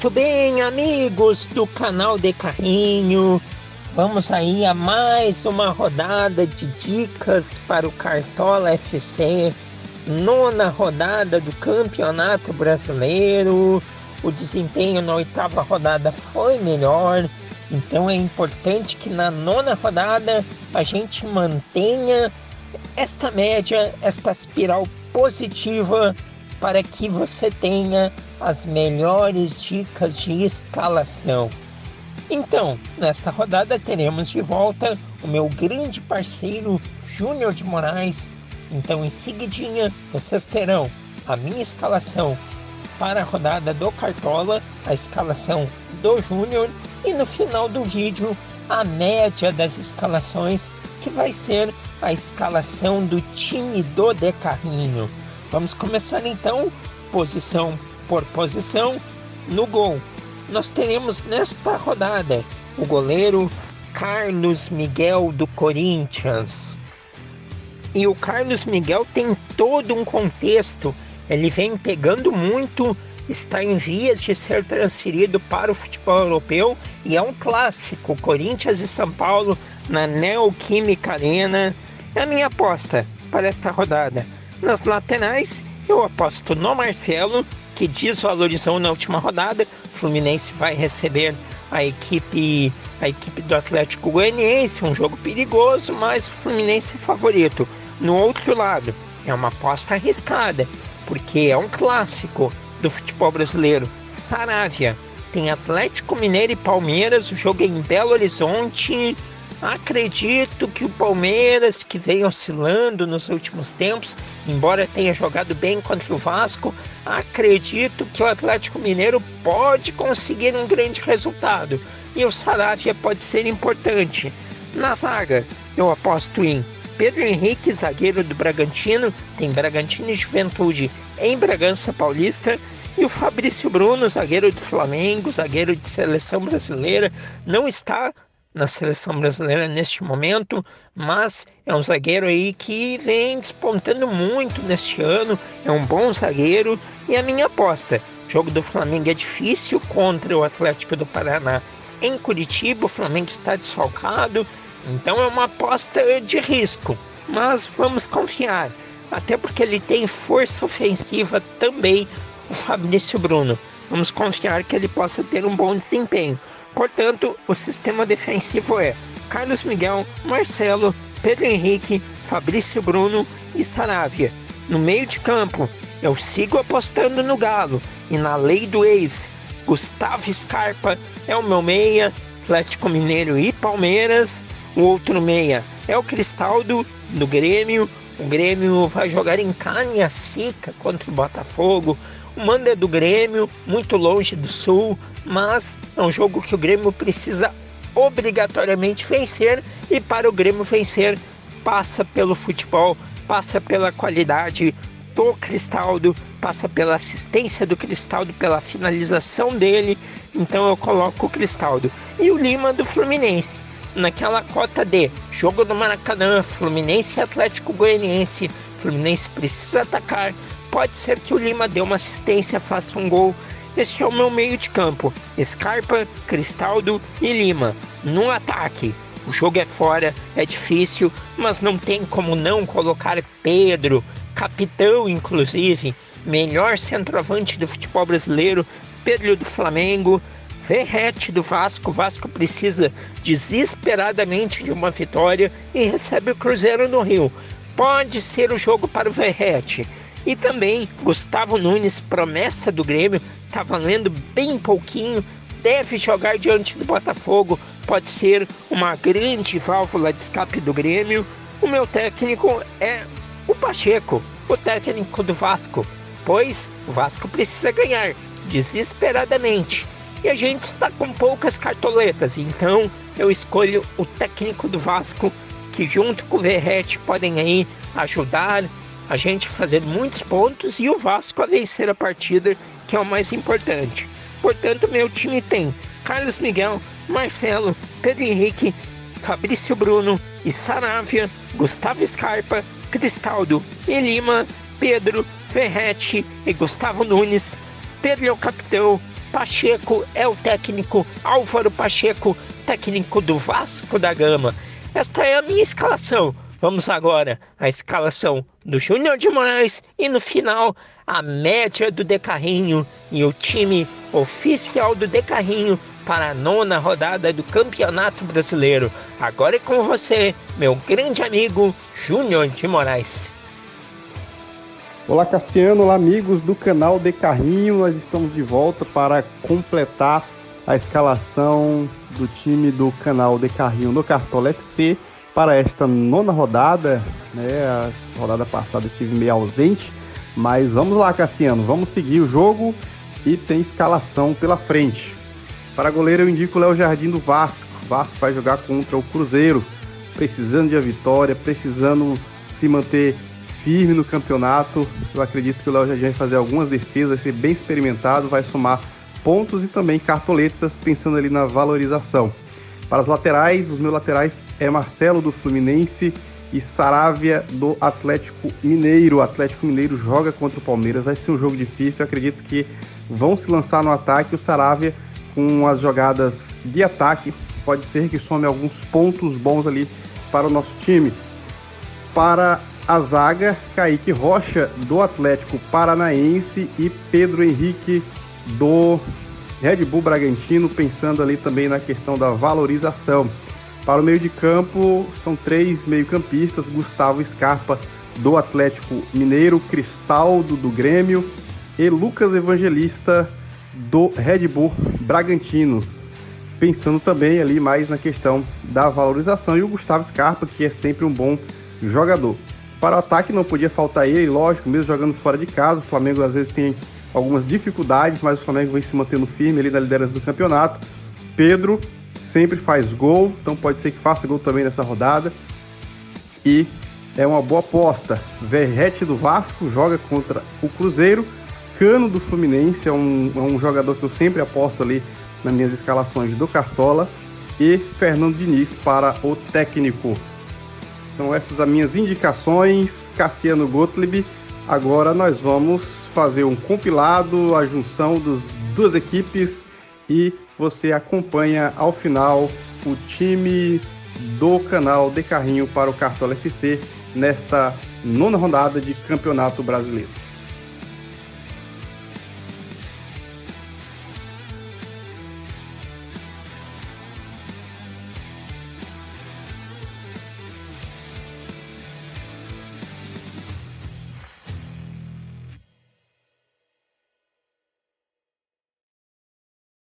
Muito bem, amigos do canal de Carrinho, vamos aí a mais uma rodada de dicas para o Cartola FC, nona rodada do Campeonato Brasileiro. O desempenho na oitava rodada foi melhor, então é importante que na nona rodada a gente mantenha esta média, esta espiral positiva, para que você tenha as melhores dicas de escalação. Então, nesta rodada teremos de volta o meu grande parceiro Júnior de Moraes. Então, em seguidinha, vocês terão a minha escalação para a rodada do Cartola, a escalação do Júnior e no final do vídeo a média das escalações, que vai ser a escalação do time do De Carrinho. Vamos começar então, posição por posição. No gol, nós teremos nesta rodada o goleiro Carlos Miguel do Corinthians. E o Carlos Miguel tem todo um contexto, ele vem pegando muito, está em vias de ser transferido para o futebol europeu e é um clássico, Corinthians e São Paulo na Neoquímica Arena. É a minha aposta para esta rodada. Nas laterais, eu aposto no Marcelo, que desvalorizou na última rodada. O Fluminense vai receber a equipe do Atlético Goianiense, um jogo perigoso, mas o Fluminense é favorito. No outro lado, é uma aposta arriscada, porque é um clássico do futebol brasileiro. Saravia, tem Atlético Mineiro e Palmeiras, o jogo é em Belo Horizonte. Acredito que o Palmeiras, que vem oscilando nos últimos tempos, embora tenha jogado bem contra o Vasco, acredito que o Atlético Mineiro pode conseguir um grande resultado e o Saravia pode ser importante. Na zaga, eu aposto em Pedro Henrique, zagueiro do Bragantino, tem Bragantino e Juventude em Bragança Paulista, e o Fabrício Bruno, zagueiro do Flamengo, zagueiro de seleção brasileira, não está na seleção brasileira neste momento, mas é um zagueiro aí que vem despontando muito neste ano, é um bom zagueiro. E a minha aposta, o jogo do Flamengo é difícil contra o Atlético do Paraná em Curitiba, o Flamengo está desfalcado, então é uma aposta de risco, mas vamos confiar, até porque ele tem força ofensiva também, o Fabrício Bruno. Vamos confiar que ele possa ter um bom desempenho. Portanto, o sistema defensivo é Carlos Miguel, Marcelo, Pedro Henrique, Fabrício Bruno e Saravia. No meio de campo, eu sigo apostando no Galo e na lei do ex. Gustavo Scarpa é o meu meia, Atlético Mineiro e Palmeiras. O outro meia é o Cristaldo do Grêmio. O Grêmio vai jogar em Cariacica contra o Botafogo. O mando é do Grêmio, muito longe do Sul, mas é um jogo que o Grêmio precisa obrigatoriamente vencer, e para o Grêmio vencer, passa pelo futebol, passa pela qualidade do Cristaldo, passa pela assistência do Cristaldo, pela finalização dele. Então eu coloco o Cristaldo. E o Lima do Fluminense, naquela cota de jogo do Maracanã, Fluminense e Atlético Goianiense. Fluminense precisa atacar, pode ser que o Lima dê uma assistência, faça um gol. Este é o meu meio de campo, Scarpa, Cristaldo e Lima. No ataque, o jogo é fora, é difícil, mas não tem como não colocar Pedro, capitão inclusive, melhor centroavante do futebol brasileiro, Pedro do Flamengo, Verratti do Vasco. O Vasco precisa desesperadamente de uma vitória e recebe o Cruzeiro no Rio. Pode ser o jogo para o Verratti. E também Gustavo Nunes, promessa do Grêmio, está valendo bem pouquinho, deve jogar diante do Botafogo, pode ser uma grande válvula de escape do Grêmio. O meu técnico é o Pacheco, o técnico do Vasco, pois o Vasco precisa ganhar desesperadamente. E a gente está com poucas cartoletas, então eu escolho o técnico do Vasco, que junto com o Verratti podem aí ajudar a gente a fazer muitos pontos e o Vasco a vencer a partida, que é o mais importante. Portanto, meu time tem Carlos Miguel, Marcelo, Pedro Henrique, Fabrício Bruno e Saravia, Gustavo Scarpa, Cristaldo e Lima, Pedro, Verratti e Gustavo Nunes. Pedro é o capitão, Pacheco é o técnico, Álvaro Pacheco, técnico do Vasco da Gama. Esta é a minha escalação. Vamos agora à escalação do Júnior de Moraes e no final a média do De Carrinho e o time oficial do De Carrinho para a 9ª rodada do Campeonato Brasileiro. Agora é com você, meu grande amigo Júnior de Moraes. Olá Cassiano, olá amigos do canal De Carrinho, nós estamos de volta para completar a escalação do time do canal De Carrinho no Cartola FC para esta 9ª rodada, né? A rodada passada eu estive meio ausente, mas vamos lá Cassiano, vamos seguir o jogo e tem escalação pela frente. Para goleiro eu indico o Léo Jardim do Vasco. O Vasco vai jogar contra o Cruzeiro, precisando de a vitória, precisando se manter firme no campeonato. Eu acredito que o Léo Jardim vai fazer algumas defesas, vai ser bem experimentado, vai somar pontos e também cartoletas, pensando ali na valorização. Para as laterais, os meus laterais é Marcelo do Fluminense e Saravia do Atlético Mineiro. O Atlético Mineiro joga contra o Palmeiras, vai ser um jogo difícil, eu acredito que vão se lançar no ataque. O Saravia, com as jogadas de ataque, pode ser que some alguns pontos bons ali para o nosso time. Para a zaga, Kaique Rocha do Atlético Paranaense e Pedro Henrique do Red Bull Bragantino, pensando ali também na questão da valorização. Para o meio de campo, são 3 meio-campistas: Gustavo Scarpa do Atlético Mineiro, Cristaldo do Grêmio e Lucas Evangelista do Red Bull Bragantino, pensando também ali mais na questão da valorização, e o Gustavo Scarpa, que é sempre um bom jogador. Para o ataque não podia faltar ele, lógico, mesmo jogando fora de casa, o Flamengo às vezes tem algumas dificuldades, mas o Flamengo vem se mantendo firme ali na liderança do campeonato. Pedro sempre faz gol, então pode ser que faça gol também nessa rodada, e é uma boa aposta. Verrete do Vasco joga contra o Cruzeiro. Cano do Fluminense é um jogador que eu sempre aposto ali nas minhas escalações do Cartola. E Fernando Diniz para o técnico. São essas as minhas indicações, Cassiano Gottlieb. Agora nós vamos fazer um compilado, a junção das duas equipes, e você acompanha ao final o time do canal De Carrinho para o Cartola FC nesta 9ª rodada de Campeonato Brasileiro.